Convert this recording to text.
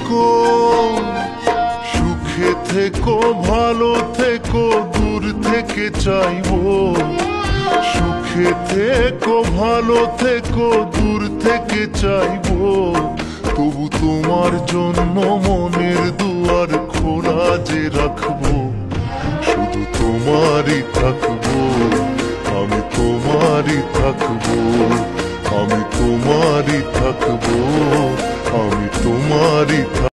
থেকো, সুখে থেকো, ভালো থেকো, দূর থেকে চাইবো। সুখে থেকো, ভালো থেকো, দূর থেকে চাইবো। তবু তোমার জন্য মনের দুয়ার খোলা যে রাখবো। শুধু তোমারই থাকবো, আমি তোমারই থাকবো, আমি তোমারই থাকবো, আমি তোমারই থাকবো।